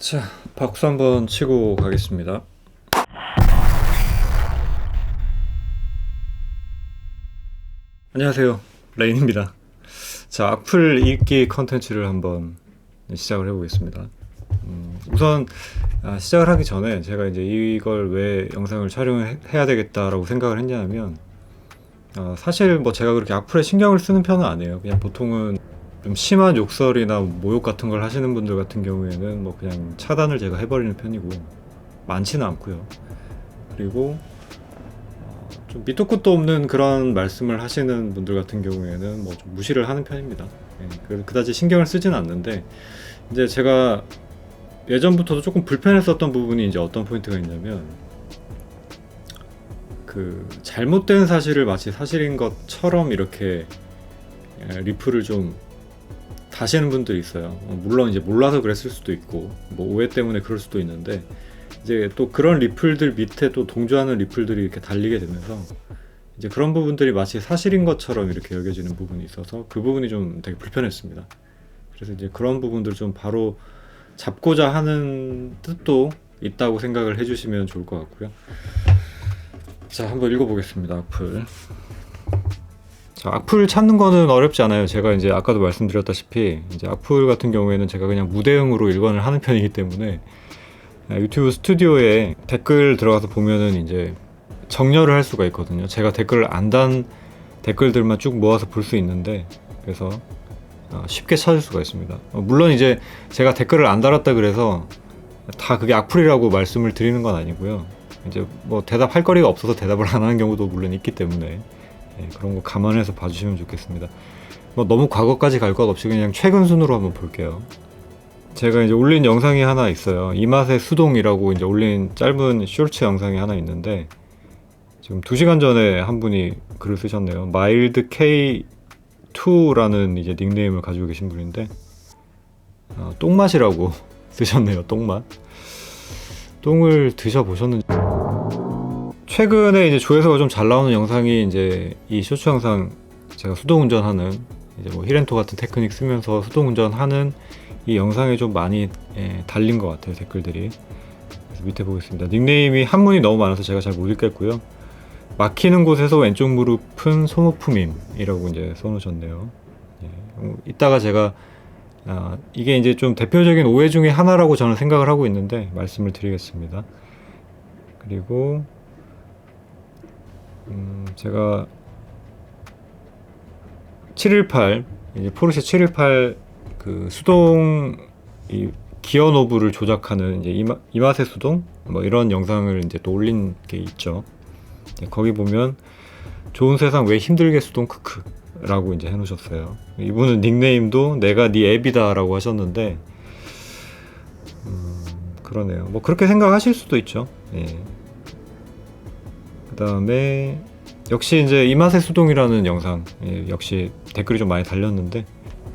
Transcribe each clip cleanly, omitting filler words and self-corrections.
자, 박수 한번 치고 가겠습니다. 안녕하세요, 레인입니다. 자, 악플 읽기 컨텐츠를 한번 시작을 해보겠습니다. 우선 시작을 하기 전에 제가 이제 이걸 왜 영상을 촬영해야 되겠다라고 생각을 했냐면, 사실 뭐 제가 그렇게 악플에 신경을 쓰는 편은 아니에요. 그냥 보통은 좀 심한 욕설이나 모욕 같은 걸 하시는 분들 같은 경우에는 뭐 그냥 차단을 제가 해버리는 편이고, 많지는 않고요. 그리고 좀 밑도 끝도 없는 그런 말씀을 하시는 분들 같은 경우에는 뭐 좀 무시를 하는 편입니다. 그다지 신경을 쓰진 않는데, 이제 제가 예전부터도 조금 불편했었던 부분이 이제 어떤 포인트가 있냐면, 그 잘못된 사실을 마치 사실인 것처럼 이렇게 리플을 좀 다시는 분들이 있어요. 물론 이제 몰라서 그랬을 수도 있고, 뭐 오해 때문에 그럴 수도 있는데, 이제 또 그런 리플들 밑에 또 동조하는 리플들이 이렇게 달리게 되면서, 이제 그런 부분들이 마치 사실인 것처럼 이렇게 여겨지는 부분이 있어서 그 부분이 좀 되게 불편했습니다. 그래서 이제 그런 부분들 좀 바로 잡고자 하는 뜻도 있다고 생각을 해주시면 좋을 것 같고요. 자, 한번 읽어보겠습니다. 악플. 자, 악플 찾는 거는 어렵지 않아요. 제가 이제 아까도 말씀드렸다시피 이제 악플 같은 경우에는 제가 그냥 무대응으로 일관을 하는 편이기 때문에, 유튜브 스튜디오에 댓글 들어가서 보면은 이제 정렬을 할 수가 있거든요. 제가 댓글을 안 단 댓글들만 쭉 모아서 볼 수 있는데, 그래서 쉽게 찾을 수가 있습니다. 물론 이제 제가 댓글을 안 달았다 그래서 다 그게 악플이라고 말씀을 드리는 건 아니고요. 이제 뭐 대답할 거리가 없어서 대답을 안 하는 경우도 물론 있기 때문에, 그런 거 감안해서 봐주시면 좋겠습니다. 뭐 너무 과거까지 갈 것 없이 그냥 최근 순으로 한번 볼게요. 제가 이제 올린 영상이 하나 있어요. 이 맛의 수동이라고 이제 올린 짧은 쇼츠 영상이 하나 있는데, 지금 2시간 전에 한 분이 글을 쓰셨네요. 마일드 K2라는 이제 닉네임을 가지고 계신 분인데, 똥맛이라고 쓰셨네요. 똥맛. 똥을 드셔보셨는지. 최근에 이제 조회수가 좀 잘 나오는 영상이 이제 이 쇼츠 영상, 제가 수동 운전하는 이제 뭐 히렌토 같은 테크닉 쓰면서 수동 운전하는 이 영상에 좀 많이 달린 것 같아요, 댓글들이. 그래서 밑에 보겠습니다. 닉네임이 한문이 너무 많아서 제가 잘 못 읽겠고요. 막히는 곳에서 왼쪽 무릎은 소모품임이라고 이제 써놓으셨네요. 이따가 제가 이게 이제 좀 대표적인 오해 중에 하나라고 저는 생각을 하고 있는데 말씀을 드리겠습니다. 그리고 제가 718 이제 포르쉐 718 그 수동 이 기어 노브를 조작하는 이제 이맛의 수동 뭐 이런 영상을 이제 또 올린 게 있죠. 거기 보면 좋은 세상 왜 힘들게 수동 크크 라고 이제 해놓으셨어요. 이분은 닉네임도 내가 네 앱이다 라고 하셨는데, 그러네요. 뭐 그렇게 생각하실 수도 있죠. 그 다음에 역시 이제 이맛의 수동이라는 영상, 역시 댓글이 좀 많이 달렸는데,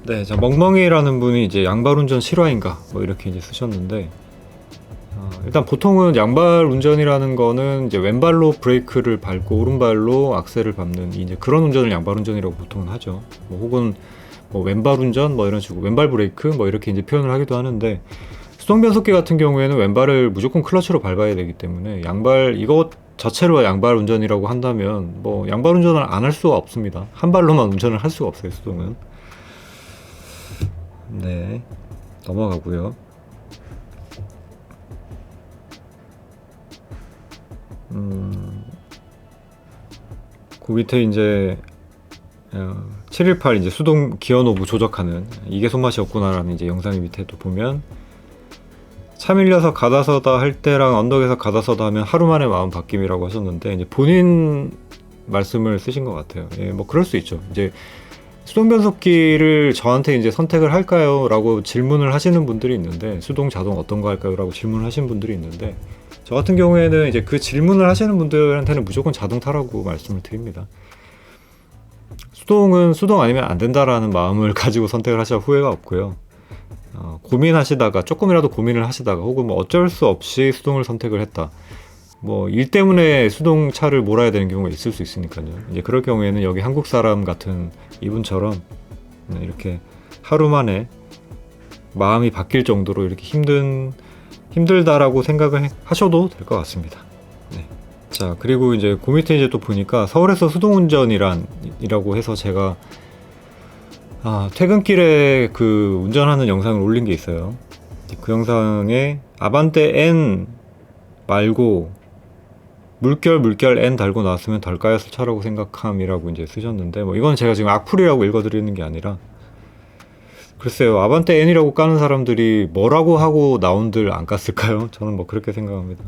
네, 자, 멍멍이라는 분이 이제 양발 운전 실화인가 뭐 이렇게 이제 쓰셨는데, 일단 보통은 양발 운전이라는 거는 이제 왼발로 브레이크를 밟고 오른발로 악셀을 밟는 이제 그런 운전을 양발 운전이라고 보통은 하죠. 뭐 혹은 뭐 왼발 운전 뭐 이런 식으로 왼발 브레이크 뭐 이렇게 이제 표현을 하기도 하는데, 수동 변속기 같은 경우에는 왼발을 무조건 클러치로 밟아야 되기 때문에 양발 이것 자체로 양발 운전이라고 한다면 뭐 양발 운전을 안 할 수가 없습니다. 한 발로만 운전을 할 수가 없어요, 수동은. 네, 넘어가고요. 그 밑에 이제 718 이제 수동 기어 노브 조작하는 이게 손맛이었구나라는 이제 영상이 밑에 또 보면, 차 밀려서 가다서다 할 때랑 언덕에서 가다서다 하면 하루 만에 마음 바뀜이라고 하셨는데, 이제 본인 말씀을 쓰신 것 같아요. 뭐 그럴 수 있죠. 이제 수동 변속기를 저한테 이제 선택을 할까요? 라고 질문을 하시는 분들이 있는데, 수동 자동 어떤 거 할까요? 라고 질문을 하시는 분들이 있는데, 저 같은 경우에는 이제 그 질문을 하시는 분들한테는 무조건 자동차라고 말씀을 드립니다. 수동은 수동 아니면 안 된다라는 마음을 가지고 선택을 하셔야 후회가 없고요. 고민하시다가 조금이라도 고민을 하시다가 혹은 뭐 어쩔 수 없이 수동을 선택을 했다. 뭐 일 때문에 수동차를 몰아야 되는 경우가 있을 수 있으니까요. 이제 그럴 경우에는 여기 한국 사람 같은 이분처럼 이렇게 하루 만에 마음이 바뀔 정도로 이렇게 힘든 힘들다라고 생각을 하셔도 될 것 같습니다. 네. 자, 그리고 이제 그 밑에 이제 또 보니까 서울에서 수동운전이라고 해서 제가 퇴근길에 그 운전하는 영상을 올린 게 있어요. 그 영상에 아반떼 N 말고 물결 N 달고 나왔으면 덜 까였을 차라고 생각함이라고 이제 쓰셨는데, 뭐 이건 제가 지금 악플이라고 읽어드리는 게 아니라, 글쎄요, 아반떼 N이라고 까는 사람들이 뭐라고 하고 나온들 안 깠을까요? 저는 뭐 그렇게 생각합니다.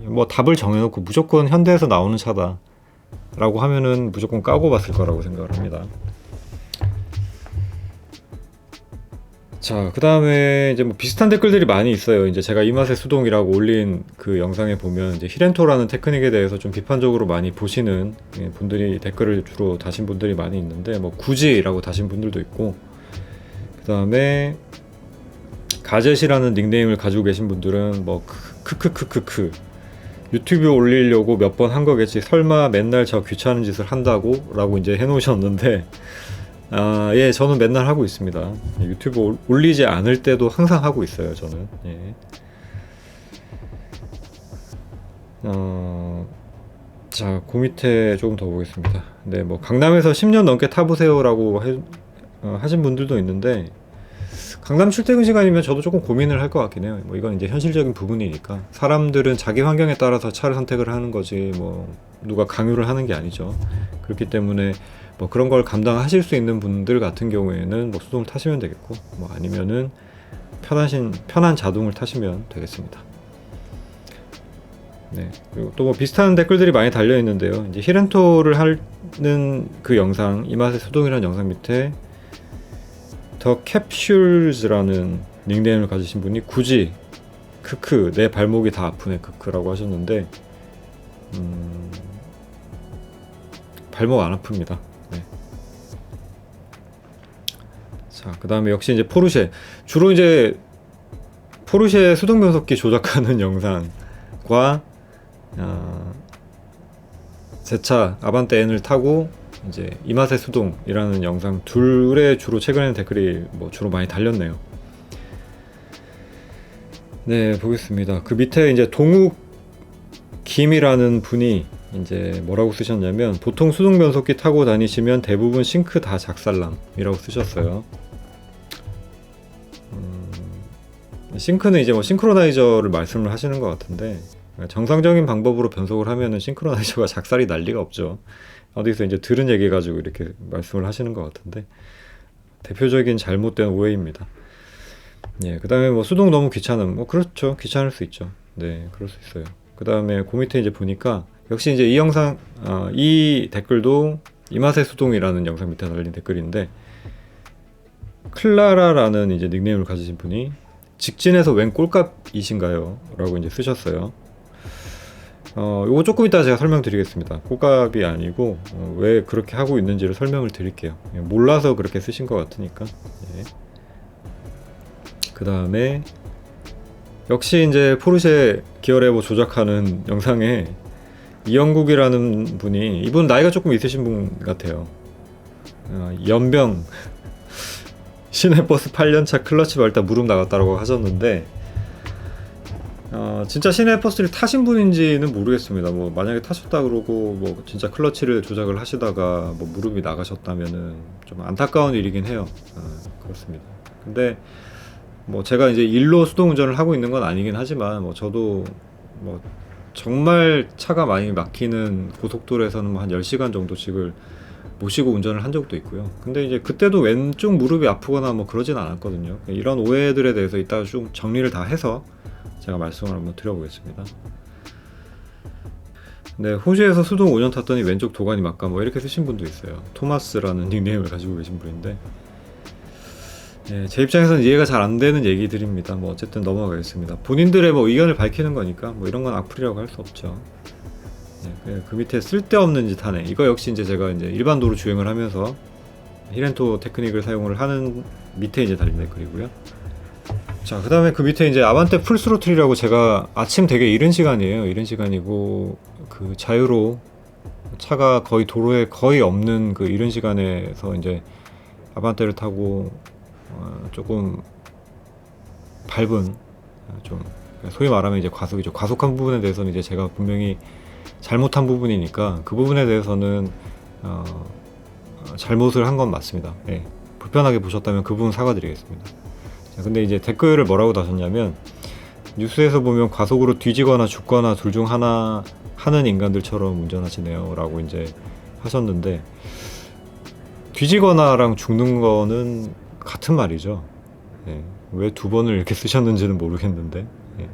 뭐 답을 정해놓고 무조건 현대에서 나오는 차다 라고 하면은 무조건 까고 봤을 거라고 생각을 합니다. 자, 그 다음에 이제 뭐 비슷한 댓글들이 많이 있어요. 이제 제가 이 맛의 수동이라고 올린 그 영상에 보면 이제 히렌토라는 테크닉에 대해서 좀 비판적으로 많이 보시는 분들이 댓글을 주로 다신 분들이 많이 있는데, 뭐 굳이라고 다신 분들도 있고, 그 다음에 가젯이라는 닉네임을 가지고 계신 분들은 뭐 크크크크크 유튜브에 올리려고 몇 번 한 거겠지, 설마 맨날 저 귀찮은 짓을 한다고? 라고 이제 해놓으셨는데, 예, 저는 맨날 하고 있습니다. 유튜브 올리지 않을 때도 항상 하고 있어요, 저는. 예. 자, 그 밑에 조금 더 보겠습니다. 네, 뭐 강남에서 10년 넘게 타보세요라고 하신 분들도 있는데, 강남 출퇴근 시간이면 저도 조금 고민을 할 것 같긴 해요. 뭐 이건 이제 현실적인 부분이니까 사람들은 자기 환경에 따라서 차를 선택을 하는 거지, 뭐 누가 강요를 하는 게 아니죠. 그렇기 때문에 뭐 그런 걸 감당하실 수 있는 분들 같은 경우에는 뭐 수동을 타시면 되겠고, 뭐 아니면은 편한 자동을 타시면 되겠습니다. 네. 그리고 또 뭐 비슷한 댓글들이 많이 달려 있는데요. 이제 히렌토를 하는 그 영상, 이 맛의 수동이라는 영상 밑에 더 캡슐즈라는 닉네임을 가지신 분이 굳이 크크 내 발목이 다 아프네 크크라고 하셨는데, 발목 안 아픕니다. 네. 자, 그 다음에 역시 이제 포르쉐, 주로 이제 포르쉐 수동 변속기 조작하는 영상과 제 차 아반떼 N을 타고 이제 이 맛의 수동이라는 영상 둘에 주로 최근에는 댓글이 뭐 주로 많이 달렸네요. 네, 보겠습니다. 그 밑에 이제 동욱 김이라는 분이 이제 뭐라고 쓰셨냐면, 보통 수동 변속기 타고 다니시면 대부분 싱크 다 작살남이라고 쓰셨어요. 싱크는 이제 뭐 싱크로나이저를 말씀을 하시는 것 같은데, 정상적인 방법으로 변속을 하면은 싱크로나이저가 작살이 날 리가 없죠. 어디서 이제 들은 얘기 가지고 이렇게 말씀을 하시는 것 같은데, 대표적인 잘못된 오해입니다. 예, 그 다음에 뭐 수동 너무 귀찮음, 뭐 그렇죠, 귀찮을 수 있죠. 네, 그럴 수 있어요. 그 다음에 그 밑에 이제 보니까 역시 이제 이 영상, 이 댓글도 이 맛의 수동이라는 영상 밑에 달린 댓글인데, 클라라라는 이제 닉네임을 가지신 분이 직진해서 웬 꼴값이신가요? 라고 이제 쓰셨어요. 요거 조금 이따 제가 설명드리겠습니다. 꼴값이 아니고 왜 그렇게 하고 있는지를 설명을 드릴게요. 몰라서 그렇게 쓰신 것 같으니까. 예. 그 다음에 역시 이제 포르쉐 기어레 뭐 조작하는 영상에 이영국이라는 분이, 이분 나이가 조금 있으신 분 같아요. 연병 시내버스 8년차 클러치 밟다 무릎 나갔다라고 하셨는데, 진짜 시내버스를 타신 분인지는 모르겠습니다. 뭐 만약에 타셨다 그러고 뭐 진짜 클러치를 조작을 하시다가 뭐 무릎이 나가셨다면은 좀 안타까운 일이긴 해요. 그렇습니다. 근데 뭐 제가 이제 일로 수동 운전을 하고 있는 건 아니긴 하지만, 뭐 저도 뭐 정말 차가 많이 막히는 고속도로에서는 뭐 한 10시간 정도씩을 모시고 운전을 한 적도 있고요. 근데 이제 그때도 왼쪽 무릎이 아프거나 뭐 그러진 않았거든요. 이런 오해들에 대해서 이따가 좀 정리를 다 해서 제가 말씀을 한번 드려보겠습니다. 네, 호주에서 수동 5년 탔더니 왼쪽 도관이 막가, 뭐 이렇게 쓰신 분도 있어요. 토마스라는 닉네임을 가지고 계신 분인데, 예, 제 입장에서는 이해가 잘 안 되는 얘기들입니다. 뭐 어쨌든 넘어가겠습니다. 본인들의 뭐 의견을 밝히는 거니까 뭐 이런 건 악플이라고 할 수 없죠. 예, 그 밑에 쓸데없는 짓 하네, 이거 역시 이제 제가 이제 일반 도로 주행을 하면서 히렌토 테크닉을 사용을 하는 밑에 이제 달린 댓글이고요. 자, 그 다음에 그 밑에 이제 아반떼 풀스로틀이라고, 제가 아침 되게 이른 시간이에요. 이른 시간이고 그 자유로 차가 거의 도로에 거의 없는 그 이른 시간에서 이제 아반떼를 타고 조금 밟은 좀 소위 말하면 이제 과속이죠. 과속한 부분에 대해서는 이제 제가 분명히 잘못한 부분이니까 그 부분에 대해서는 잘못을 한 건 맞습니다. 예. 불편하게 보셨다면 그 부분 사과드리겠습니다. 자, 근데 이제 댓글을 뭐라고 다셨냐면, 뉴스에서 보면 과속으로 뒤지거나 죽거나 둘 중 하나 하는 인간들처럼 운전하시네요 라고 이제 하셨는데, 뒤지거나랑 죽는 거는 같은 말이죠. 예. 왜 두 번을 이렇게 쓰셨는지는 모르겠는데, 예.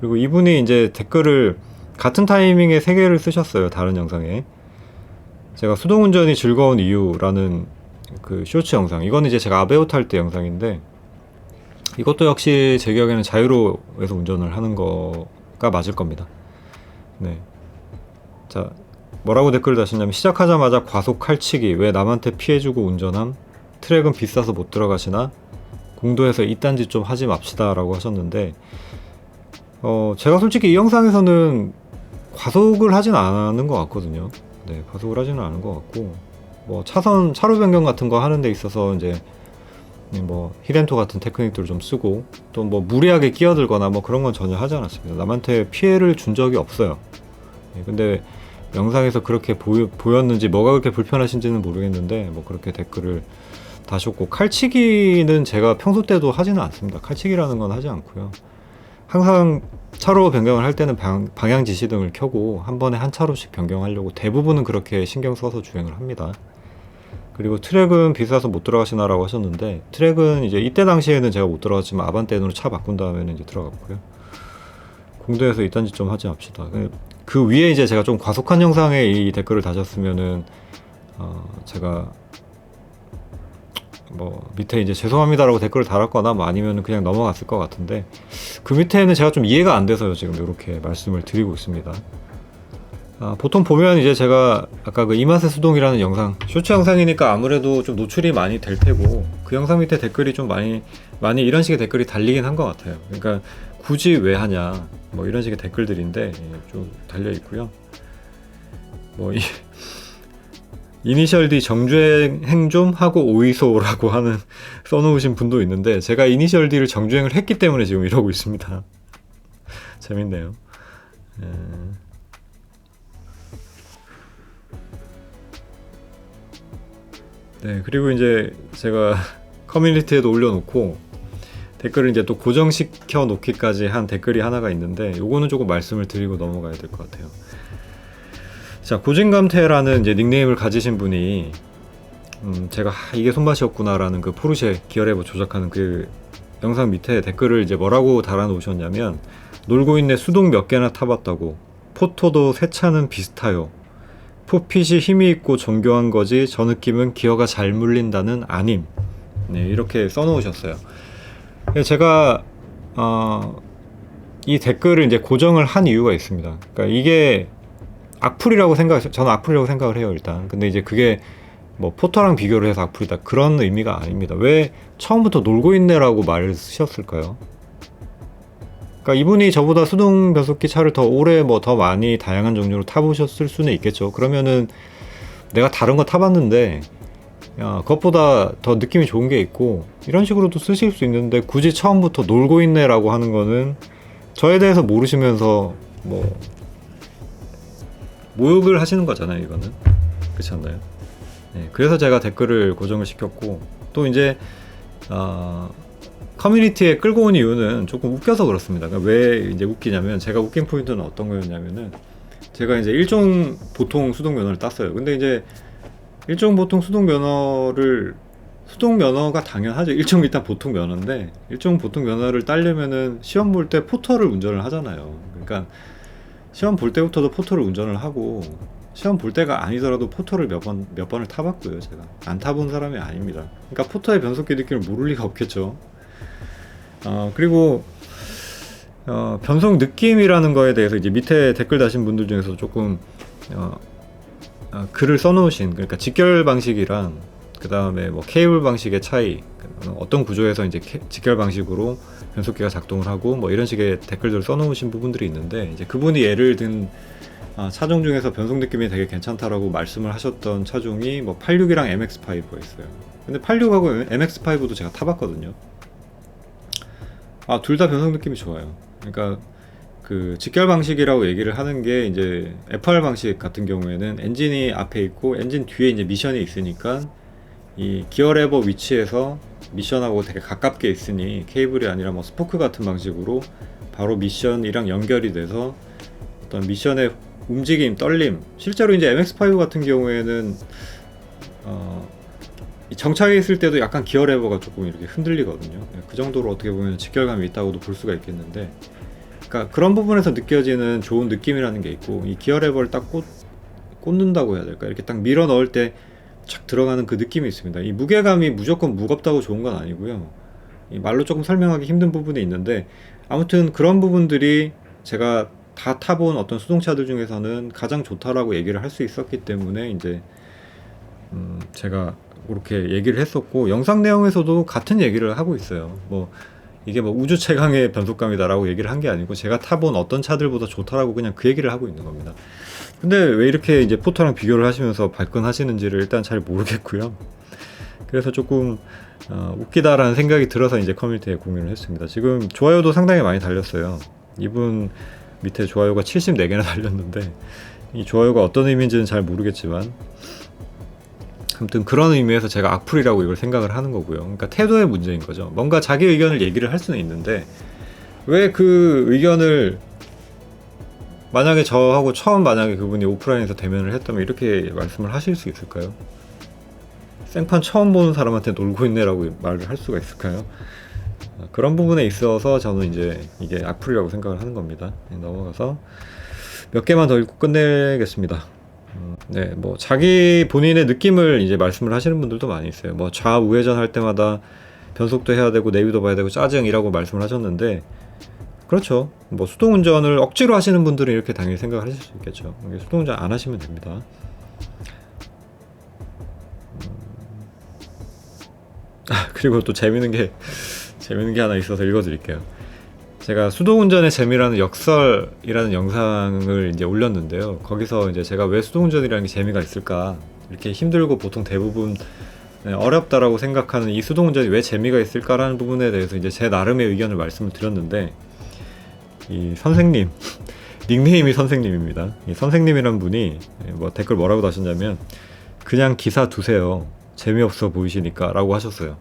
그리고 이분이 이제 댓글을 같은 타이밍에 3개를 쓰셨어요. 다른 영상에. 제가 수동운전이 즐거운 이유라는 그 쇼츠 영상, 이거는 이제 제가 아베오 탈 때 영상인데, 이것도 역시 제 기억에는 자유로에서 운전을 하는 거가 맞을 겁니다. 네. 자, 뭐라고 댓글을 다셨냐면, 시작하자마자 과속 칼치기, 왜 남한테 피해주고 운전함? 트랙은 비싸서 못 들어가시나? 공도에서 이딴 짓 좀 하지 맙시다 라고 하셨는데, 제가 솔직히 이 영상에서는 과속을 하진 않은 것 같거든요. 네, 과속을 하지는 않은 것 같고, 뭐 차로 변경 같은 거 하는 데 있어서 이제 뭐 히렌토 같은 테크닉들을 좀 쓰고, 또 뭐 무리하게 끼어들거나 뭐 그런 건 전혀 하지 않았습니다. 남한테 피해를 준 적이 없어요. 네, 근데 영상에서 그렇게 보였는지, 뭐가 그렇게 불편하신지는 모르겠는데, 뭐 그렇게 댓글을 다셨고, 칼치기는 제가 평소 때도 하지는 않습니다. 칼치기라는 건 하지 않고요. 항상 차로 변경을 할 때는 방향 지시등을 켜고 한 번에 한 차로씩 변경하려고 대부분은 그렇게 신경 써서 주행을 합니다. 그리고 트랙은 비싸서 못 들어가시나 라고 하셨는데, 트랙은 이제 이때 당시에는 제가 못 들어갔지만 아반떼으로 차 바꾼 다음에는 이제 들어갔고요. 공도에서 이딴 짓 좀 하지 맙시다. 그 위에 이제 제가 좀 과속한 영상에 이 댓글을 다셨으면은 제가 뭐 밑에 이제 죄송합니다라고 댓글을 달았거나 뭐 아니면 그냥 넘어갔을 것 같은데, 그 밑에는 제가 좀 이해가 안 돼서요 지금 이렇게 말씀을 드리고 있습니다. 보통 보면 이제 제가 아까 그 이맛의 수동이라는 영상, 쇼츠 영상이니까 아무래도 좀 노출이 많이 될 테고, 그 영상 밑에 댓글이 좀 많이 이런 식의 댓글이 달리긴 한 것 같아요. 그러니까 굳이 왜 하냐 뭐 이런 식의 댓글들인데 좀 달려 있고요. 뭐 이니셜 D 정주행 좀 하고 오이소라고 하는 써놓으신 분도 있는데, 제가 이니셜 D를 정주행을 했기 때문에 지금 이러고 있습니다. 재밌네요. 네, 그리고 이제 제가 커뮤니티에도 올려놓고 댓글을 이제 또 고정시켜 놓기까지 한 댓글이 하나가 있는데, 요거는 조금 말씀을 드리고 넘어가야 될 것 같아요. 자, 고진감태라는 이제 닉네임을 가지신 분이 제가 이게 손맛이었구나라는 그 포르쉐 기어레버 조작하는 그 영상 밑에 댓글을 이제 뭐라고 달아놓으셨냐면, 놀고 있네 수동 몇 개나 타봤다고, 포토도 새 차는 비슷하요, 포핏이 힘이 있고 정교한 거지 저 느낌은 기어가 잘 물린다는 아님. 네, 이렇게 써놓으셨어요. 제가 이 댓글을 이제 고정을 한 이유가 있습니다. 그러니까 이게 저는 악플이라고 생각을 해요 일단. 근데 이제 그게 뭐 포터랑 비교를 해서 악플이다 그런 의미가 아닙니다. 왜 처음부터 놀고 있네라고 말을 쓰셨을까요? 그러니까 이분이 저보다 수동 변속기 차를 더 오래 뭐 더 많이 다양한 종류로 타보셨을 수는 있겠죠. 그러면은 내가 다른 거 타봤는데 그것보다 더 느낌이 좋은 게 있고, 이런 식으로도 쓰실 수 있는데, 굳이 처음부터 놀고 있네라고 하는 거는 저에 대해서 모르시면서 뭐 모욕을 하시는 거잖아요 이거는. 그렇지 않나요? 네, 그래서 제가 댓글을 고정을 시켰고, 또 이제 커뮤니티에 끌고 온 이유는 조금 웃겨서 그렇습니다. 그러니까 왜 이제 웃기냐면, 제가 웃긴 포인트는 어떤 거였냐면은, 제가 이제 일종 보통 수동 면허를 땄어요. 근데 이제 일종 보통 수동 면허가 당연하죠. 일종 일단 보통 면허인데, 일종 보통 면허를 따려면은 시험 볼 때 포터를 운전을 하잖아요. 그러니까 시험 볼 때부터도 포터를 운전을 하고, 시험 볼 때가 아니더라도 포터를 몇 번을 타봤고요. 제가 안 타본 사람이 아닙니다. 그러니까 포터의 변속기 느낌을 모를 리가 없겠죠. 그리고 변속 느낌이라는 거에 대해서 이제 밑에 댓글 다신 분들 중에서 조금 글을 써놓으신, 그러니까 직결 방식이랑 그 다음에 뭐 케이블 방식의 차이, 어떤 구조에서 이제 직결 방식으로 변속기가 작동을 하고 뭐 이런 식의 댓글들을 써놓으신 부분들이 있는데, 이제 그분이 예를 든 차종 중에서 변속 느낌이 되게 괜찮다라고 말씀을 하셨던 차종이 뭐 86이랑 MX5가 있어요. 근데 86하고 MX5도 제가 타봤거든요. 둘 다 변속 느낌이 좋아요. 그러니까 그 직결 방식이라고 얘기를 하는 게 이제 FR 방식 같은 경우에는 엔진이 앞에 있고 엔진 뒤에 이제 미션이 있으니까 이 기어 레버 위치에서 미션하고 되게 가깝게 있으니 케이블이 아니라 뭐 스포크 같은 방식으로 바로 미션이랑 연결이 돼서 어떤 미션의 움직임, 떨림, 실제로 이제 MX5 같은 경우에는 정차해 있을 때도 약간 기어 레버가 조금 이렇게 흔들리거든요. 그 정도로 어떻게 보면 직결감이 있다고도 볼 수가 있겠는데, 그러니까 그런 부분에서 느껴지는 좋은 느낌이라는 게 있고, 이 기어 레버를 딱 꽂는다고 해야 될까, 이렇게 딱 밀어 넣을 때 착 들어가는 그 느낌이 있습니다. 이 무게감이 무조건 무겁다고 좋은 건 아니고요. 이 말로 조금 설명하기 힘든 부분이 있는데, 아무튼 그런 부분들이 제가 다 타본 어떤 수동차들 중에서는 가장 좋다라고 얘기를 할 수 있었기 때문에 이제 제가 그렇게 얘기를 했었고, 영상 내용에서도 같은 얘기를 하고 있어요. 뭐 이게 뭐 우주 최강의 변속감이다라고 얘기를 한 게 아니고, 제가 타본 어떤 차들보다 좋다라고 그냥 그 얘기를 하고 있는 겁니다. 근데 왜 이렇게 이제 포터랑 비교를 하시면서 발끈하시는지를 일단 잘 모르겠고요. 그래서 조금 웃기다라는 생각이 들어서 이제 커뮤니티에 공유를 했습니다. 지금 좋아요도 상당히 많이 달렸어요. 이분 밑에 좋아요가 74개나 달렸는데, 이 좋아요가 어떤 의미인지는 잘 모르겠지만 아무튼 그런 의미에서 제가 악플이라고 이걸 생각을 하는 거고요. 그러니까 태도의 문제인 거죠. 뭔가 자기 의견을 얘기를 할 수는 있는데, 왜 그 의견을 만약에 저하고 처음 만약에 그분이 오프라인에서 대면을 했다면 이렇게 말씀을 하실 수 있을까요? 생판 처음 보는 사람한테 놀고 있네라고 말을 할 수가 있을까요? 그런 부분에 있어서 저는 이제 이게 악플이라고 생각을 하는 겁니다. 넘어가서 몇 개만 더 읽고 끝내겠습니다. 네, 뭐 자기 본인의 느낌을 이제 말씀을 하시는 분들도 많이 있어요. 뭐 좌우회전 할 때마다 변속도 해야 되고 내비도 봐야 되고 짜증이라고 말씀을 하셨는데, 그렇죠. 뭐 수동운전을 억지로 하시는 분들은 이렇게 당연히 생각을 하실 수 있겠죠. 수동운전 안 하시면 됩니다. 그리고 또 재밌는 게 하나 있어서 읽어드릴게요. 제가 수동운전의 재미라는 역설이라는 영상을 이제 올렸는데요. 거기서 이제 제가 왜 수동운전이라는 게 재미가 있을까, 이렇게 힘들고 보통 대부분 어렵다라고 생각하는 이 수동운전이 왜 재미가 있을까라는 부분에 대해서 이제 제 나름의 의견을 말씀을 드렸는데, 이 선생님 닉네임이 선생님입니다. 이 선생님이란 분이 뭐 댓글 뭐라고 다셨냐면, 그냥 기사 두세요, 재미없어 보이시니까 라고 하셨어요.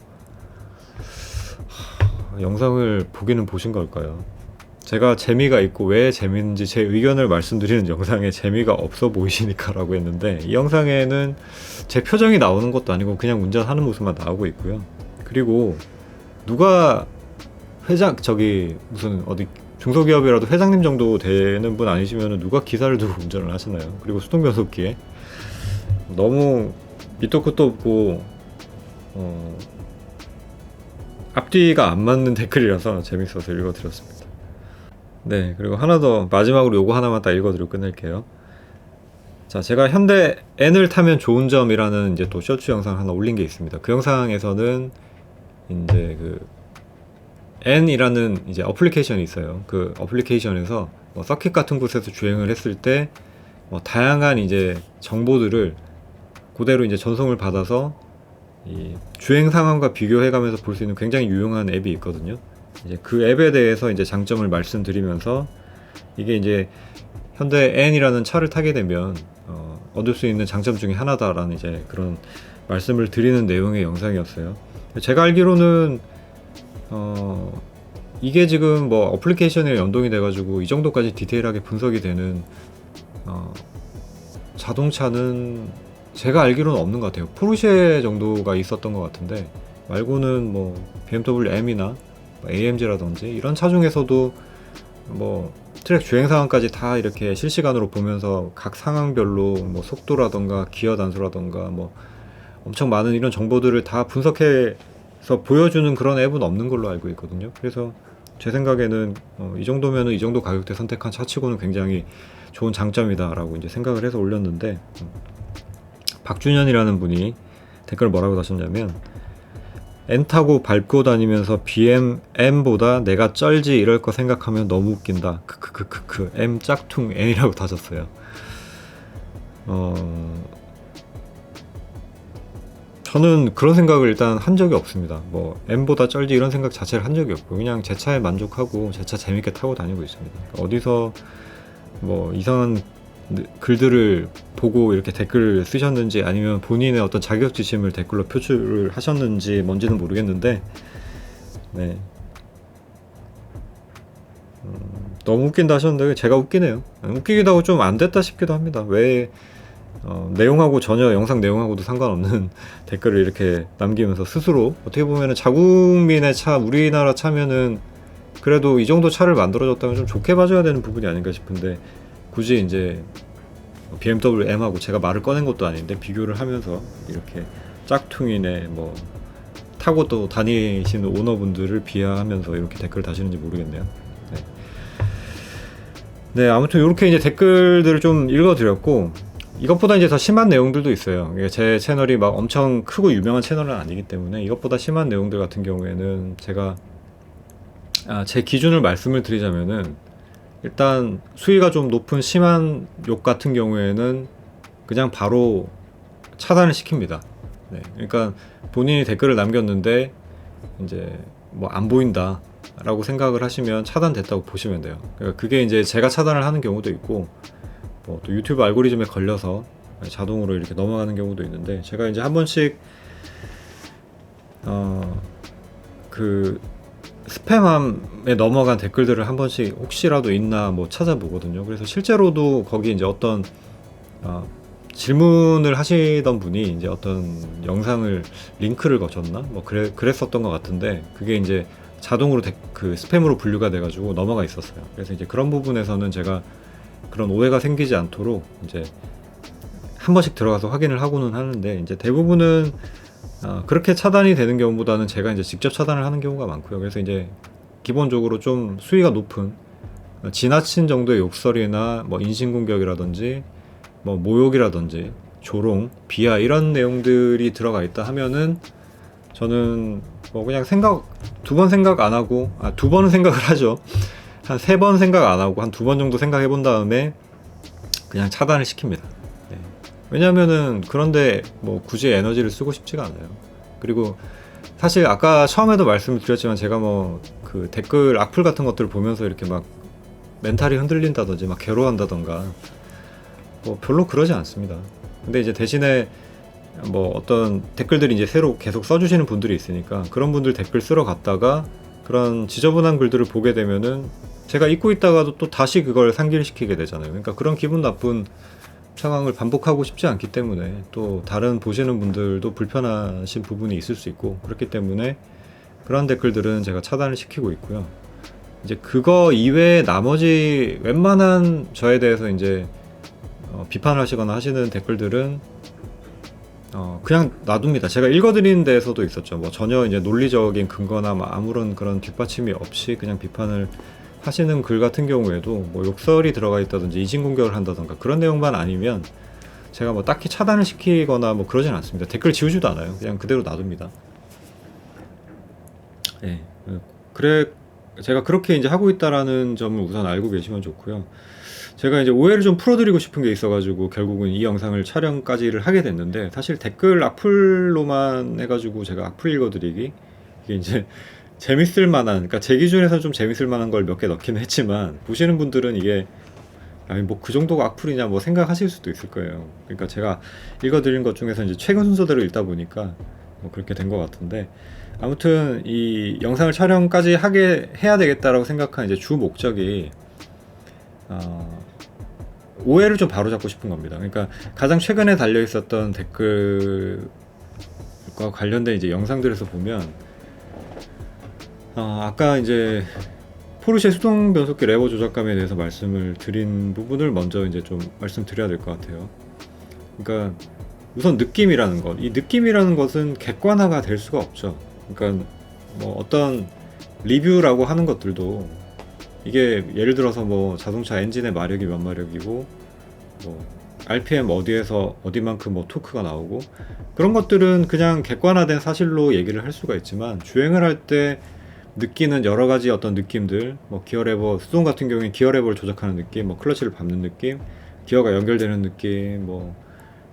영상을 보기는 보신 걸까요? 제가 재미가 있고 왜 재미있는지 제 의견을 말씀드리는 영상에 재미가 없어 보이시니까 라고 했는데, 이 영상에는 제 표정이 나오는 것도 아니고 그냥 운전하는 모습만 나오고 있고요. 그리고 누가 무슨 어디 중소기업이라도 회장님 정도 되는 분 아니시면 누가 기사를 두고 운전을 하시나요? 그리고 수동변속기에 너무 밑도 끝도 없고 앞뒤가 안 맞는 댓글이라서 재밌어서 읽어드렸습니다. 네, 그리고 하나 더 마지막으로 요거 하나만 딱 읽어드리고 끝낼게요. 자, 제가 현대 N을 타면 좋은 점이라는 이제 또 쇼츠 영상 하나 올린 게 있습니다. 그 영상에서는 이제 그 N이라는 이제 어플리케이션이 있어요. 그 어플리케이션에서 뭐 서킷 같은 곳에서 주행을 했을 때 뭐 다양한 이제 정보들을 그대로 이제 전송을 받아서 이 주행 상황과 비교해가면서 볼 수 있는 굉장히 유용한 앱이 있거든요. 이제 그 앱에 대해서 이제 장점을 말씀드리면서, 이게 이제 현대 N이라는 차를 타게 되면 얻을 수 있는 장점 중에 하나다라는 이제 그런 말씀을 드리는 내용의 영상이었어요. 제가 알기로는 이게 지금 뭐 어플리케이션에 연동이 돼가지고 이 정도까지 디테일하게 분석이 되는 자동차는 제가 알기로는 없는 것 같아요. 포르쉐 정도가 있었던 것 같은데, 말고는 뭐 BMW M이나 AMG라든지 이런 차 중에서도 뭐 트랙 주행 상황까지 다 이렇게 실시간으로 보면서 각 상황별로 뭐 속도라던가 기어 단수라던가 뭐 엄청 많은 이런 정보들을 다 분석해서 보여주는 그런 앱은 없는 걸로 알고 있거든요. 그래서 제 생각에는 이 정도면은 이 정도 가격대 선택한 차치고는 굉장히 좋은 장점이다 라고 이제 생각을 해서 올렸는데, 박준현이라는 분이 댓글 뭐라고 다셨냐면, N 타고 밟고 다니면서 BM-M보다 내가 쩔지 이럴 거 생각하면 너무 웃긴다. 크크크크크 M 짝퉁 N이라고 다셨어요. 저는 그런 생각을 일단 한 적이 없습니다. 뭐 M보다 쩔지 이런 생각 자체를 한 적이 없고 그냥 제 차에 만족하고 제 차 재밌게 타고 다니고 있습니다. 그러니까 어디서 뭐 이상한 글들을 보고 이렇게 댓글을 쓰셨는지 아니면 본인의 어떤 자격지심을 댓글로 표출을 하셨는지 뭔지는 모르겠는데 네. 너무 웃긴다 하셨는데 제가 웃기네요. 웃기기도 하고 좀 안 됐다 싶기도 합니다. 왜 내용하고 전혀 영상 내용하고도 상관없는 댓글을 이렇게 남기면서 스스로 어떻게 보면은 자국민의 차, 우리나라 차면은 그래도 이 정도 차를 만들어줬다면 좀 좋게 봐줘야 되는 부분이 아닌가 싶은데 굳이 이제 BMW M하고 제가 말을 꺼낸 것도 아닌데 비교를 하면서 이렇게 짝퉁이네 뭐 타고 또 다니시는 오너분들을 비하하면서 이렇게 댓글을 다시는지 모르겠네요. 네. 네, 아무튼 이렇게 이제 댓글들을 좀 읽어드렸고 이것보다 이제 더 심한 내용들도 있어요. 제 채널이 막 엄청 크고 유명한 채널은 아니기 때문에 이것보다 심한 내용들 같은 경우에는 제가 제 기준을 말씀을 드리자면은 일단 수위가 좀 높은 심한 욕 같은 경우에는 그냥 바로 차단을 시킵니다. 네, 그러니까 본인이 댓글을 남겼는데 이제 뭐 안 보인다 라고 생각을 하시면 차단됐다고 보시면 돼요. 그러니까 그게 이제 제가 차단을 하는 경우도 있고 뭐 또 유튜브 알고리즘에 걸려서 자동으로 이렇게 넘어가는 경우도 있는데 제가 이제 한 번씩 그 스팸함에 넘어간 댓글들을 한 번씩 혹시라도 있나 뭐 찾아보거든요. 그래서 실제로도 거기 이제 어떤 질문을 하시던 분이 이제 어떤 영상을 링크를 거쳤나 뭐 그랬었던 것 같은데 그게 이제 자동으로 그 스팸으로 분류가 돼가지고 넘어가 있었어요. 그래서 이제 그런 부분에서는 제가 그런 오해가 생기지 않도록 이제 한 번씩 들어가서 확인을 하고는 하는데 이제 대부분은 그렇게 차단이 되는 경우보다는 제가 이제 직접 차단을 하는 경우가 많고요. 그래서 이제 기본적으로 좀 수위가 높은 지나친 정도의 욕설이나 뭐 인신공격이라든지 뭐 모욕이라든지 조롱, 비하 이런 내용들이 들어가 있다 하면은 저는 뭐 그냥 두 번 생각 안 하고 두 번은 생각을 하죠. 한 3번 생각 안 하고 한 2번 정도 생각해 본 다음에 그냥 차단을 시킵니다. 네. 왜냐면은 그런데 뭐 굳이 에너지를 쓰고 싶지가 않아요. 그리고 사실 아까 처음에도 말씀을 드렸지만 제가 뭐 그 댓글 악플 같은 것들을 보면서 이렇게 막 멘탈이 흔들린다든지 막 괴로워한다던가 뭐 별로 그러지 않습니다. 근데 이제 대신에 뭐 어떤 댓글들이 이제 새로 계속 써주시는 분들이 있으니까 그런 분들 댓글 쓰러 갔다가 그런 지저분한 글들을 보게 되면은 제가 읽고 있다가도 또 다시 그걸 상기시키게 되잖아요. 그러니까 그런 기분 나쁜 상황을 반복하고 싶지 않기 때문에 또 다른 보시는 분들도 불편하신 부분이 있을 수 있고 그렇기 때문에 그런 댓글들은 제가 차단을 시키고 있고요. 이제 그거 이외에 나머지 웬만한 저에 대해서 이제 비판을 하시거나 하시는 댓글들은 그냥 놔둡니다. 제가 읽어드리는 데에서도 있었죠. 뭐 전혀 이제 논리적인 근거나 뭐 아무런 그런 뒷받침이 없이 그냥 비판을 하시는 글 같은 경우에도 뭐 욕설이 들어가 있다든지 인신공격을 한다던가 그런 내용만 아니면 제가 뭐 딱히 차단을 시키거나 뭐 그러진 않습니다. 댓글 지우지도 않아요. 그냥 그대로 놔둡니다. 예. 그래 제가 그렇게 이제 하고 있다라는 점을 우선 알고 계시면 좋고요. 제가 이제 오해를 좀 풀어드리고 싶은 게 있어가지고 결국은 이 영상을 촬영까지를 하게 됐는데 사실 댓글 악플로만 해가지고 제가 악플 읽어드리기 이게 이제 재밌을 만한 그러니까 제 기준에서 좀 재밌을 만한 걸 몇 개 넣기는 했지만 보시는 분들은 이게 아니 뭐 그 정도가 악플이냐 뭐 생각하실 수도 있을 거예요. 그러니까 제가 읽어드린 것 중에서 이제 최근 순서대로 읽다 보니까 뭐 그렇게 된 것 같은데 아무튼 이 영상을 촬영까지 해야 되겠다라고 생각한 이제 주 목적이 오해를 좀 바로잡고 싶은 겁니다. 그러니까 가장 최근에 달려 있었던 댓글과 관련된 이제 영상들에서 보면 아까 이제 포르쉐 수동 변속기 레버 조작감에 대해서 말씀을 드린 부분을 먼저 이제 좀 말씀드려야 될 것 같아요. 그러니까 우선 느낌이라는 것, 이 느낌이라는 것은 객관화가 될 수가 없죠. 그러니까 뭐 어떤 리뷰라고 하는 것들도 이게 예를 들어서 뭐 자동차 엔진의 마력이 몇 마력이고 뭐 RPM 어디에서 어디만큼 뭐 토크가 나오고 그런 것들은 그냥 객관화된 사실로 얘기를 할 수가 있지만 주행을 할 때 느끼는 여러 가지 어떤 느낌들 뭐 기어 레버 수동 같은 경우에 기어 레버를 조작하는 느낌 뭐 클러치를 밟는 느낌 기어가 연결되는 느낌 뭐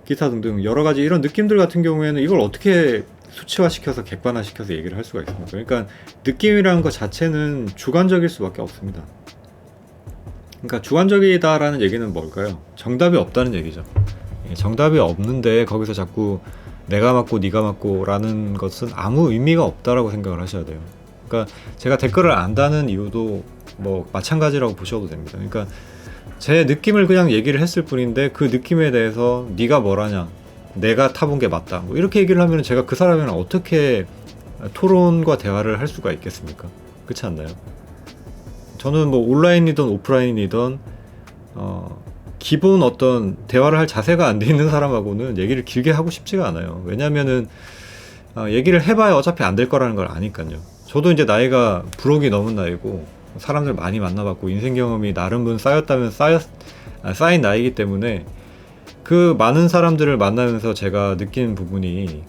기타 등등 여러 가지 이런 느낌들 같은 경우에는 이걸 어떻게 수치화시켜서 객관화시켜서 얘기를 할 수가 있습니까? 그러니까 느낌이라는 것 자체는 주관적일 수밖에 없습니다. 그러니까 주관적이다라는 얘기는 뭘까요? 정답이 없다는 얘기죠. 정답이 없는데 거기서 자꾸 내가 맞고 네가 맞고 라는 것은 아무 의미가 없다라고 생각을 하셔야 돼요. 그러니까 제가 댓글을 안다는 이유도 뭐 마찬가지라고 보셔도 됩니다. 그러니까 제 느낌을 그냥 얘기를 했을 뿐인데 그 느낌에 대해서 네가 뭘 하냐, 내가 타본 게 맞다, 뭐 이렇게 얘기를 하면 제가 그 사람이랑 어떻게 토론과 대화를 할 수가 있겠습니까? 그렇지 않나요? 저는 뭐 온라인이든 오프라인이든 기본 어떤 대화를 할 자세가 안 돼 있는 사람하고는 얘기를 길게 하고 싶지가 않아요. 왜냐면은 얘기를 해봐야 어차피 안 될 거라는 걸 아니까요. 저도 이제 나이가 불혹이 넘은 나이고 사람들 많이 만나봤고 인생 경험이 나름은 쌓였다면 쌓인 나이기 때문에 그 많은 사람들을 만나면서 제가 느낀 부분이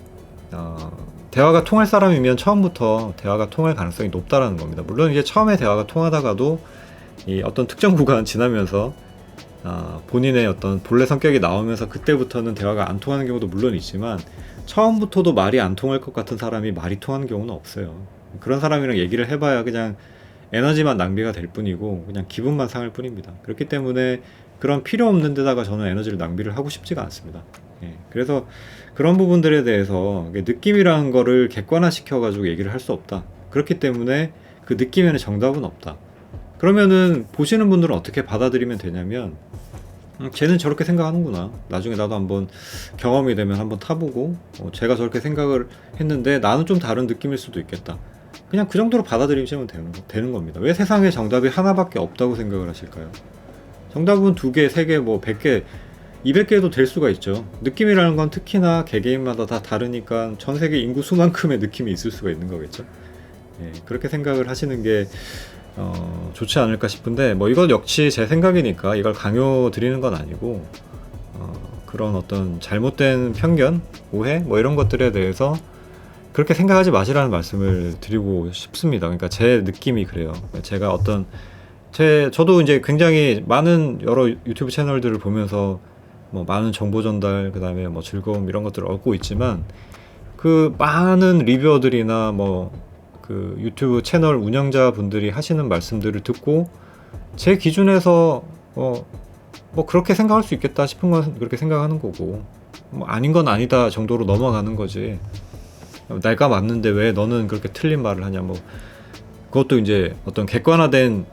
대화가 통할 사람이면 처음부터 대화가 통할 가능성이 높다라는 겁니다. 물론 이제 처음에 대화가 통하다가도 이 어떤 특정 구간 지나면서 본인의 어떤 본래 성격이 나오면서 그때부터는 대화가 안 통하는 경우도 물론 있지만 처음부터도 말이 안 통할 것 같은 사람이 말이 통하는 경우는 없어요. 그런 사람이랑 얘기를 해봐야 그냥 에너지만 낭비가 될 뿐이고 그냥 기분만 상할 뿐입니다. 그렇기 때문에 그런 필요 없는 데다가 저는 에너지를 낭비를 하고 싶지가 않습니다. 그래서 그런 부분들에 대해서 느낌이라는 거를 객관화시켜 가지고 얘기를 할 수 없다. 그렇기 때문에 그 느낌에는 정답은 없다. 그러면은 보시는 분들은 어떻게 받아들이면 되냐면 쟤는 저렇게 생각하는구나, 나중에 나도 한번 경험이 되면 한번 타보고 제가 저렇게 생각을 했는데 나는 좀 다른 느낌일 수도 있겠다, 그냥 그 정도로 받아들이시면 되는 겁니다. 왜 세상에 정답이 하나밖에 없다고 생각을 하실까요? 정답은 2개, 3개, 뭐 100개, 200개도 될 수가 있죠. 느낌이라는 건 특히나 개개인마다 다 다르니까 전 세계 인구 수만큼의 느낌이 있을 수가 있는 거겠죠. 그렇게 생각을 하시는 게 좋지 않을까 싶은데, 뭐 이건 역시 제 생각이니까 이걸 강요 드리는 건 아니고 그런 어떤 잘못된 편견, 오해 뭐 이런 것들에 대해서 그렇게 생각하지 마시라는 말씀을 드리고 싶습니다. 그러니까 제 느낌이 그래요. 제가 저도 이제 굉장히 많은 여러 유튜브 채널들을 보면서 뭐 많은 정보 전달, 그 다음에 뭐 즐거움 이런 것들을 얻고 있지만 그 많은 리뷰어들이나 뭐 그 유튜브 채널 운영자분들이 하시는 말씀들을 듣고 제 기준에서 뭐 그렇게 생각할 수 있겠다 싶은 건 그렇게 생각하는 거고, 뭐 아닌 건 아니다 정도로 넘어가는 거지, 내가 맞는데 왜 너는 그렇게 틀린 말을 하냐, 뭐 그것도 이제 어떤 객관화된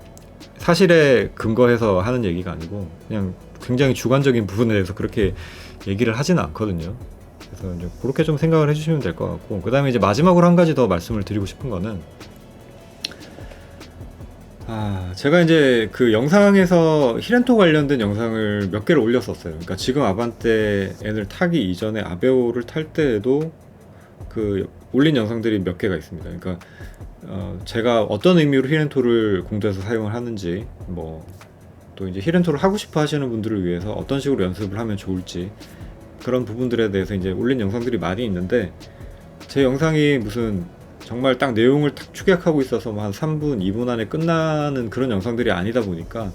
사실에 근거해서 하는 얘기가 아니고 그냥 굉장히 주관적인 부분에 대해서 그렇게 얘기를 하지는 않거든요. 그래서 이제 그렇게 좀 생각을 해주시면 될 것 같고, 그 다음에 이제 마지막으로 한 가지 더 말씀을 드리고 싶은 거는 제가 이제 그 영상에서 히렌토 관련된 영상을 몇 개를 올렸었어요. 그러니까 지금 아반떼 N을 타기 이전에 아베오를 탈 때에도 그 올린 영상들이 몇 개가 있습니다. 그러니까 제가 어떤 의미로 히렌토를 공도에서 사용을 하는지, 뭐 또 이제 히렌토를 하고 싶어 하시는 분들을 위해서 어떤 식으로 연습을 하면 좋을지, 그런 부분들에 대해서 이제 올린 영상들이 많이 있는데, 제 영상이 무슨 정말 딱 내용을 딱 축약하고 있어서 한 3분, 2분 안에 끝나는 그런 영상들이 아니다 보니까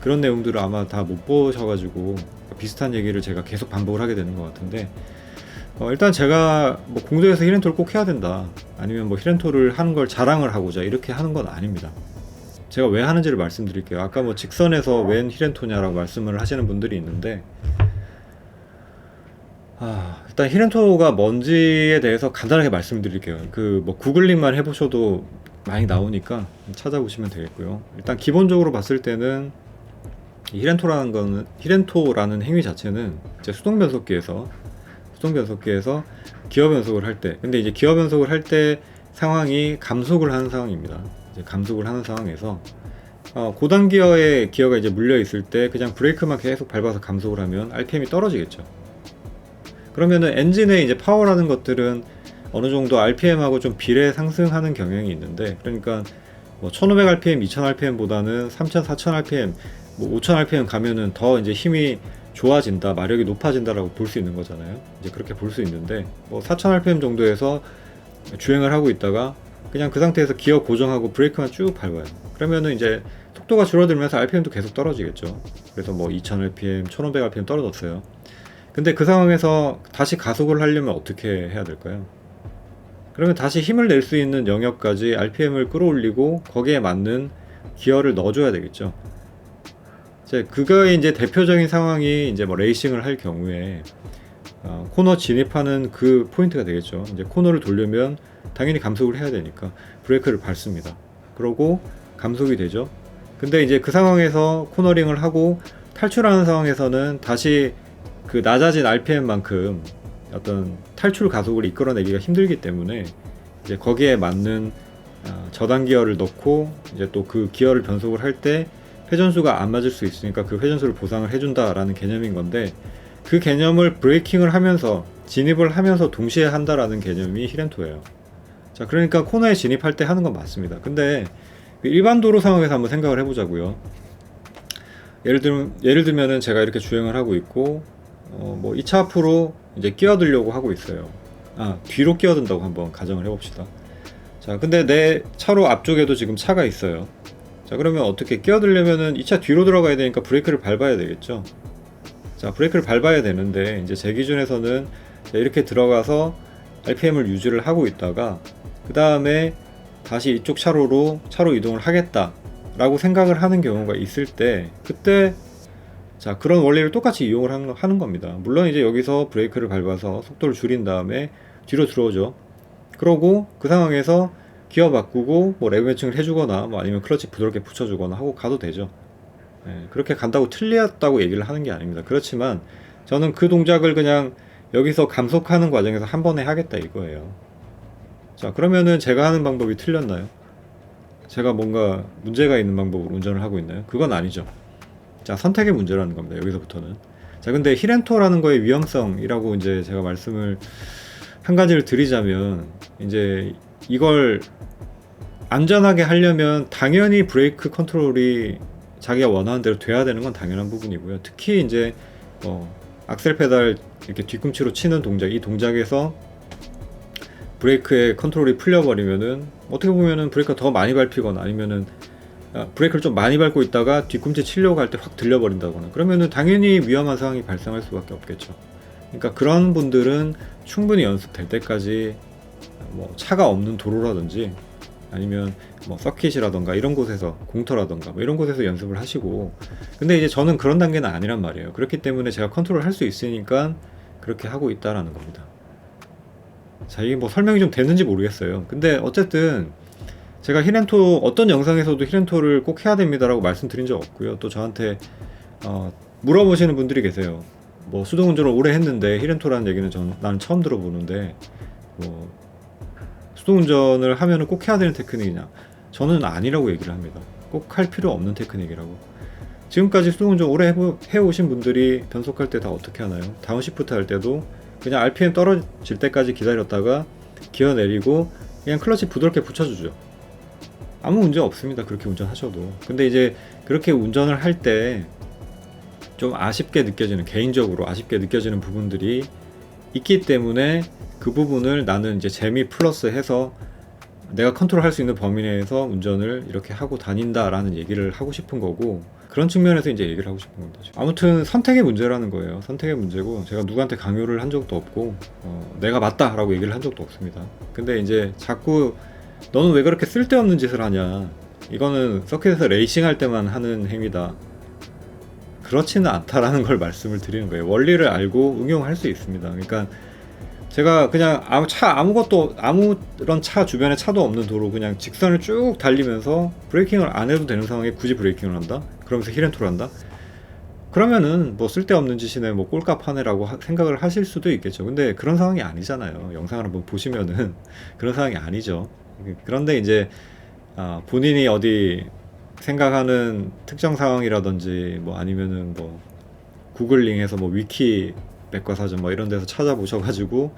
그런 내용들을 아마 다 못 보셔가지고 비슷한 얘기를 제가 계속 반복을 하게 되는 것 같은데, 일단 제가 뭐 공도에서 히렌토를 꼭 해야 된다, 아니면 뭐 히렌토를 하는 걸 자랑을 하고자 이렇게 하는 건 아닙니다. 제가 왜 하는지를 말씀드릴게요. 아까 뭐 직선에서 웬 히렌토냐라고 말씀을 하시는 분들이 있는데, 일단 히렌토가 뭔지에 대해서 간단하게 말씀드릴게요. 그 뭐 구글링만 해보셔도 많이 나오니까 찾아보시면 되겠고요. 일단 기본적으로 봤을 때는 이 히렌토라는 행위 자체는 이제 수동 변속기에서 기어 변속을 할 때, 근데 이제 기어 변속을 할 때 상황이 감속을 하는 상황입니다. 이제 감속을 하는 상황에서 고단 기어에 기어가 이제 물려 있을 때 그냥 브레이크만 계속 밟아서 감속을 하면 RPM이 떨어지겠죠. 그러면은 엔진의 이제 파워라는 것들은 어느 정도 RPM하고 좀 비례 상승하는 경향이 있는데, 그러니까 뭐 1500rpm, 2000rpm보다는 3000, 4000rpm, 뭐 5000rpm 가면은 더 이제 힘이 좋아진다, 마력이 높아진다라고 볼 수 있는 거잖아요. 이제 그렇게 볼 수 있는데, 뭐 4000rpm 정도에서 주행을 하고 있다가 그냥 그 상태에서 기어 고정하고 브레이크만 쭉 밟아요. 그러면은 이제 속도가 줄어들면서 RPM도 계속 떨어지겠죠. 그래서 뭐 2000rpm, 1500rpm 떨어졌어요. 근데 그 상황에서 다시 가속을 하려면 어떻게 해야 될까요? 그러면 다시 힘을 낼 수 있는 영역까지 RPM을 끌어올리고 거기에 맞는 기어를 넣어줘야 되겠죠. 이제 그거의 이제 대표적인 상황이 이제 뭐 레이싱을 할 경우에 코너 진입하는 그 포인트가 되겠죠. 이제 코너를 돌려면 당연히 감속을 해야 되니까 브레이크를 밟습니다. 그러고 감속이 되죠. 근데 이제 그 상황에서 코너링을 하고 탈출하는 상황에서는 다시 그 낮아진 RPM만큼 어떤 탈출 가속을 이끌어내기가 힘들기 때문에 이제 거기에 맞는 저단 기어를 넣고 이제 또 그 기어를 변속을 할 때 회전수가 안 맞을 수 있으니까 그 회전수를 보상을 해준다라는 개념인 건데, 그 개념을 브레이킹을 하면서 진입을 하면서 동시에 한다라는 개념이 힐앤토예요. 자, 그러니까 코너에 진입할 때 하는 건 맞습니다. 근데 일반 도로 상황에서 한번 생각을 해보자고요. 예를 들면은 제가 이렇게 주행을 하고 있고 뭐 이 차 앞으로 이제 끼어들려고 하고 있어요. 뒤로 끼어든다고 한번 가정을 해봅시다. 자, 근데 내 차로 앞쪽에도 지금 차가 있어요. 자, 그러면 어떻게 끼어들려면은 이 차 뒤로 들어가야 되니까 브레이크를 밟아야 되겠죠. 자, 브레이크를 밟아야 되는데 이제 제 기준에서는 이렇게 들어가서 RPM을 유지를 하고 있다가 그 다음에 다시 이쪽 차로 이동을 하겠다 라고 생각을 하는 경우가 있을 때, 그때 자, 그런 원리를 똑같이 이용을 하는 겁니다. 물론 이제 여기서 브레이크를 밟아서 속도를 줄인 다음에 뒤로 들어오죠. 그러고 그 상황에서 기어 바꾸고 뭐 레브 매칭을 해주거나 뭐 아니면 클러치 부드럽게 붙여주거나 하고 가도 되죠. 그렇게 간다고 틀렸다고 얘기를 하는 게 아닙니다. 그렇지만 저는 그 동작을 그냥 여기서 감속하는 과정에서 한 번에 하겠다 이거예요. 자, 그러면은 제가 하는 방법이 틀렸나요? 제가 뭔가 문제가 있는 방법으로 운전을 하고 있나요? 그건 아니죠. 자, 선택의 문제라는 겁니다. 여기서부터는. 자, 근데 힐앤토라는 거의 위험성이라고 이제 제가 말씀을 한 가지를 드리자면, 이제 이걸 안전하게 하려면 당연히 브레이크 컨트롤이 자기가 원하는 대로 돼야 되는 건 당연한 부분이고요. 특히 이제 악셀 페달 이렇게 뒤꿈치로 치는 동작, 이 동작에서 브레이크의 컨트롤이 풀려버리면은 어떻게 보면은 브레이크가 더 많이 밟히거나 아니면은 브레이크를 좀 많이 밟고 있다가 뒤꿈치 치려고 할 때 확 들려버린다거나 그러면은 당연히 위험한 상황이 발생할 수밖에 없겠죠. 그러니까 그런 분들은 충분히 연습될 때까지 뭐 차가 없는 도로라든지 아니면 뭐 서킷이라던가 이런 곳에서, 공터라던가 뭐 이런 곳에서 연습을 하시고, 근데 이제 저는 그런 단계는 아니란 말이에요. 그렇기 때문에 제가 컨트롤 할 수 있으니까 그렇게 하고 있다라는 겁니다. 자, 이게 뭐 설명이 좀 되는지 모르겠어요. 근데 어쨌든 제가 힐앤토 어떤 영상에서도 힐앤토를 꼭 해야 됩니다라고 말씀드린 적 없고요. 또 저한테 물어보시는 분들이 계세요. 뭐 수동 운전을 오래 했는데 힐앤토라는 얘기는 나는 처음 들어보는데 뭐 수동 운전을 하면은 꼭 해야 되는 테크닉이냐? 저는 아니라고 얘기를 합니다. 꼭 할 필요 없는 테크닉이라고. 지금까지 수동 운전 오래 해오신 분들이 변속할 때 다 어떻게 하나요? 다운시프트 할 때도 그냥 RPM 떨어질 때까지 기다렸다가 기어 내리고 그냥 클러치 부드럽게 붙여주죠. 아무 문제 없습니다. 그렇게 운전하셔도. 근데 이제 그렇게 운전을 할 때 좀 아쉽게 느껴지는, 개인적으로 아쉽게 느껴지는 부분들이 있기 때문에 그 부분을 나는 이제 재미 플러스 해서 내가 컨트롤할 수 있는 범위 내에서 운전을 이렇게 하고 다닌다라는 얘기를 하고 싶은 거고, 그런 측면에서 이제 얘기를 하고 싶은 겁니다. 아무튼 선택의 문제라는 거예요. 선택의 문제고, 제가 누구한테 강요를 한 적도 없고 내가 맞다라고 얘기를 한 적도 없습니다. 근데 이제 자꾸 너는 왜 그렇게 쓸데없는 짓을 하냐, 이거는 서킷에서 레이싱할 때만 하는 행위다, 그렇지는 않다라는 걸 말씀을 드리는 거예요. 원리를 알고 응용할 수 있습니다. 그러니까 제가 그냥 아무런 차 주변에 차도 없는 도로 그냥 직선을 쭉 달리면서 브레이킹을 안 해도 되는 상황에 굳이 브레이킹을 한다? 그러면서 힐앤토를 한다? 그러면은 뭐 쓸데없는 짓이네, 뭐 꼴값 하네라고 생각을 하실 수도 있겠죠. 근데 그런 상황이 아니잖아요. 영상을 한번 보시면은 그런 상황이 아니죠. 그런데 이제 본인이 어디 생각하는 특정 상황이라든지 뭐 아니면은 뭐 구글링해서 뭐 위키 백과사전 뭐 이런 데서 찾아보셔가지고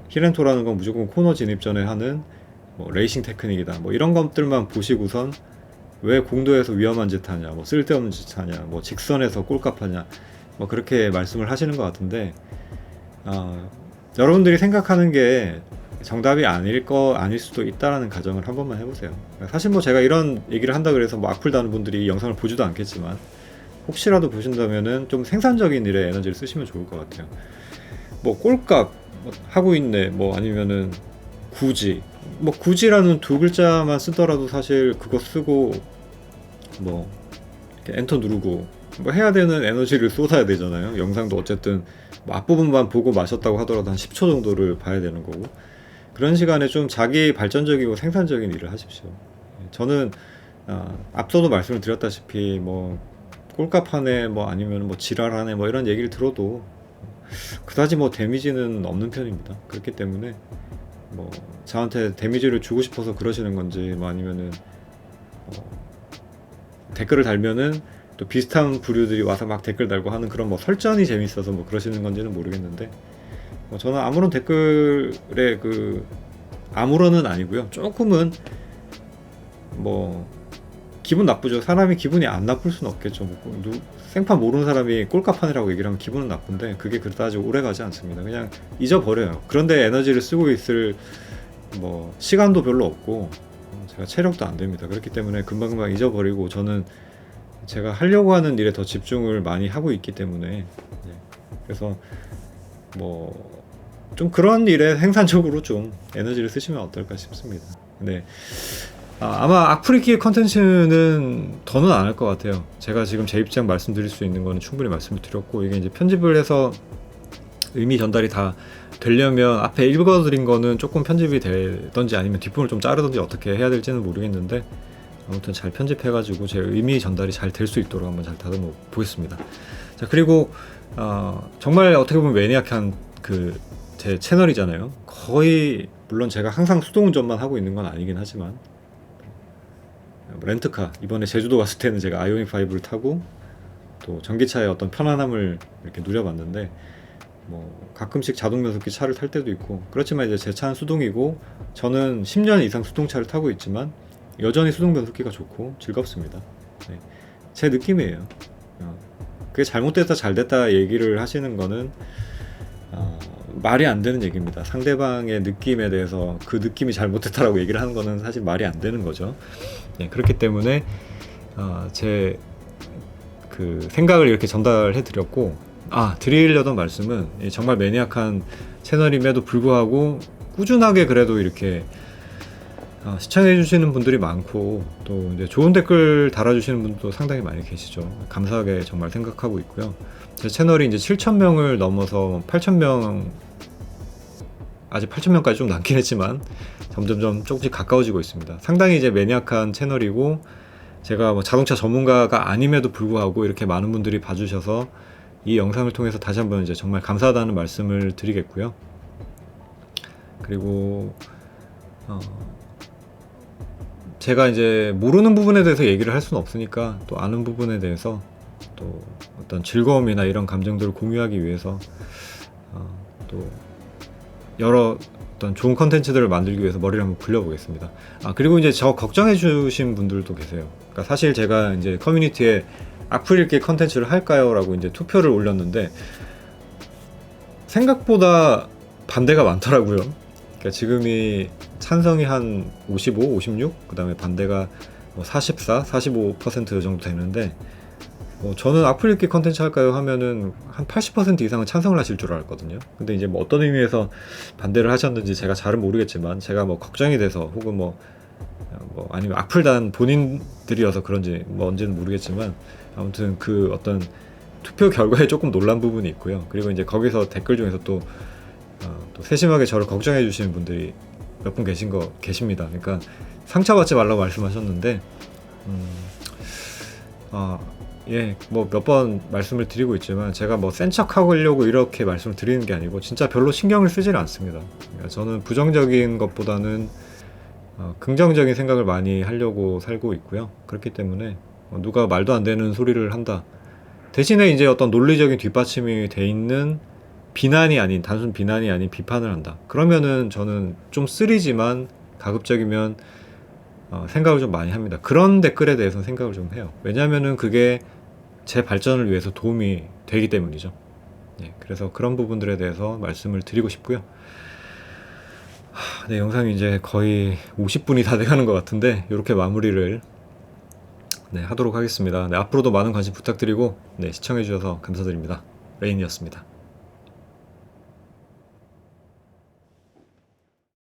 힐앤토라는 건 무조건 코너 진입 전에 하는 뭐 레이싱 테크닉이다, 뭐 이런 것들만 보시고선 왜 공도에서 위험한 짓 하냐, 뭐 쓸데없는 짓 하냐, 뭐 직선에서 꼴값 하냐, 뭐 그렇게 말씀을 하시는 것 같은데, 여러분들이 생각하는 게 정답이 아닐 수도 있다라는 가정을 한 번만 해보세요. 사실 뭐 제가 이런 얘기를 한다 그래서 뭐 악플 다는 분들이 영상을 보지도 않겠지만 혹시라도 보신다면은 좀 생산적인 일에 에너지를 쓰시면 좋을 것 같아요. 뭐 꼴값 하고 있네, 뭐 아니면은 굳이, 뭐 굳이라는 두 글자만 쓰더라도 사실 그거 쓰고 뭐 이렇게 엔터 누르고 뭐 해야 되는 에너지를 쏟아야 되잖아요. 영상도 어쨌든 뭐 앞부분만 보고 마셨다고 하더라도 한 10초 정도를 봐야 되는 거고, 그런 시간에 좀 자기 발전적이고 생산적인 일을 하십시오. 저는 앞서도 말씀을 드렸다시피 뭐 꼴값하네, 뭐 아니면 뭐 지랄하네, 뭐 이런 얘기를 들어도 그다지 뭐 데미지는 없는 편입니다. 그렇기 때문에 뭐 저한테 데미지를 주고 싶어서 그러시는 건지, 뭐 아니면은 댓글을 달면은 또 비슷한 부류들이 와서 막 댓글 달고 하는 그런 뭐 설전이 재밌어서 뭐 그러시는 건지는 모르겠는데, 뭐 저는 아무런 댓글에 그 아무런은 아니고요. 조금은 뭐 기분 나쁘죠. 사람이 기분이 안 나쁠 수는 없겠죠. 뭐 생판 모르는 사람이 꼴값하느라고 얘기를 하면 기분은 나쁜데 그게 그다지 오래 가지 않습니다. 그냥 잊어버려요. 그런데 에너지를 쓰고 있을 뭐 시간도 별로 없고 제가 체력도 안 됩니다. 그렇기 때문에 금방금방 잊어버리고, 저는 제가 하려고 하는 일에 더 집중을 많이 하고 있기 때문에, 그래서 뭐 좀 그런 일에 생산적으로 좀 에너지를 쓰시면 어떨까 싶습니다. 네. 아마 악플리키의 컨텐츠는 더는 안 할 것 같아요. 제가 지금 제 입장 말씀드릴 수 있는 거는 충분히 말씀을 드렸고, 이게 이제 편집을 해서 의미 전달이 다 되려면 앞에 읽어드린 거는 조금 편집이 되던지 아니면 뒷부분을 좀 자르던지 어떻게 해야 될지는 모르겠는데, 아무튼 잘 편집해가지고 제 의미 전달이 잘 될 수 있도록 한번 잘 다듬어 보겠습니다. 자, 그리고 정말 어떻게 보면 매니악한 그 제 채널이잖아요. 거의 물론 제가 항상 수동운전만 하고 있는 건 아니긴 하지만, 렌트카 이번에 제주도 갔을 때는 제가 아이오닉 5를 타고 또 전기차의 어떤 편안함을 이렇게 누려봤는데, 뭐 가끔씩 자동 변속기 차를 탈 때도 있고, 그렇지만 이제 제 차는 수동이고 저는 10년 이상 수동차를 타고 있지만 여전히 수동 변속기가 좋고 즐겁습니다. 네. 제 느낌이에요. 그게 잘못됐다 잘됐다 얘기를 하시는 거는 말이 안 되는 얘기입니다. 상대방의 느낌에 대해서 그 느낌이 잘못됐다라고 얘기를 하는 거는 사실 말이 안 되는 거죠. 네, 그렇기 때문에 제 그 생각을 이렇게 전달해 드렸고, 드리려던 말씀은 정말 매니악한 채널임에도 불구하고 꾸준하게 그래도 이렇게 시청해 주시는 분들이 많고, 또 이제 좋은 댓글 달아주시는 분도 상당히 많이 계시죠. 감사하게 정말 생각하고 있고요. 제 채널이 이제 7,000명을 넘어서 8,000명, 아직 8,000명까지 좀 남긴 했지만 점점점 조금씩 가까워지고 있습니다. 상당히 이제 매니악한 채널이고, 제가 뭐 자동차 전문가가 아님에도 불구하고 이렇게 많은 분들이 봐주셔서 이 영상을 통해서 다시 한번 이제 정말 감사하다는 말씀을 드리겠고요. 그리고 제가 이제 모르는 부분에 대해서 얘기를 할 수는 없으니까, 또 아는 부분에 대해서 또 어떤 즐거움이나 이런 감정들을 공유하기 위해서 또 여러 어떤 좋은 컨텐츠들을 만들기 위해서 머리를 한번 굴려보겠습니다. 그리고 이제 저 걱정해 주신 분들도 계세요. 그러니까 사실 제가 이제 커뮤니티에 악플 읽기 컨텐츠를 할까요? 라고 이제 투표를 올렸는데 생각보다 반대가 많더라고요. 그러니까 지금이 찬성이 한 55, 56, 그 다음에 반대가 뭐 44, 45% 정도 되는데, 저는 악플 읽기 컨텐츠 할까요? 하면은 한 80% 이상은 찬성을 하실 줄 알았거든요. 근데 이제 뭐 어떤 의미에서 반대를 하셨는지 제가 잘은 모르겠지만, 제가 뭐 걱정이 돼서 혹은 뭐 아니면 악플단 본인들이어서 그런지 뭔지는 모르겠지만, 아무튼 그 어떤 투표 결과에 조금 놀란 부분이 있고요. 그리고 이제 거기서 댓글 중에서 또 세심하게 저를 걱정해 주시는 분들이 몇 분 계십니다. 그러니까 상처받지 말라고 말씀하셨는데, 뭐 몇 번 말씀을 드리고 있지만, 제가 뭐 센 척 하려고 이렇게 말씀을 드리는 게 아니고 진짜 별로 신경을 쓰질 않습니다. 그러니까 저는 부정적인 것보다는 긍정적인 생각을 많이 하려고 살고 있고요. 그렇기 때문에 누가 말도 안 되는 소리를 한다, 대신에 이제 어떤 논리적인 뒷받침이 돼 있는 비난이 아닌, 단순 비난이 아닌 비판을 한다, 그러면은 저는 좀 쓰리지만 가급적이면 생각을 좀 많이 합니다. 그런 댓글에 대해서는 생각을 좀 해요. 왜냐면은 그게 제 발전을 위해서 도움이 되기 때문이죠. 그래서 그런 부분들에 대해서 말씀을 드리고 싶고요. 네, 영상이 이제 거의 50분이 다 돼가는 것 같은데, 이렇게 마무리를 네, 하도록 하겠습니다. 네, 앞으로도 많은 관심 부탁드리고 네, 시청해주셔서 감사드립니다. 레인이었습니다.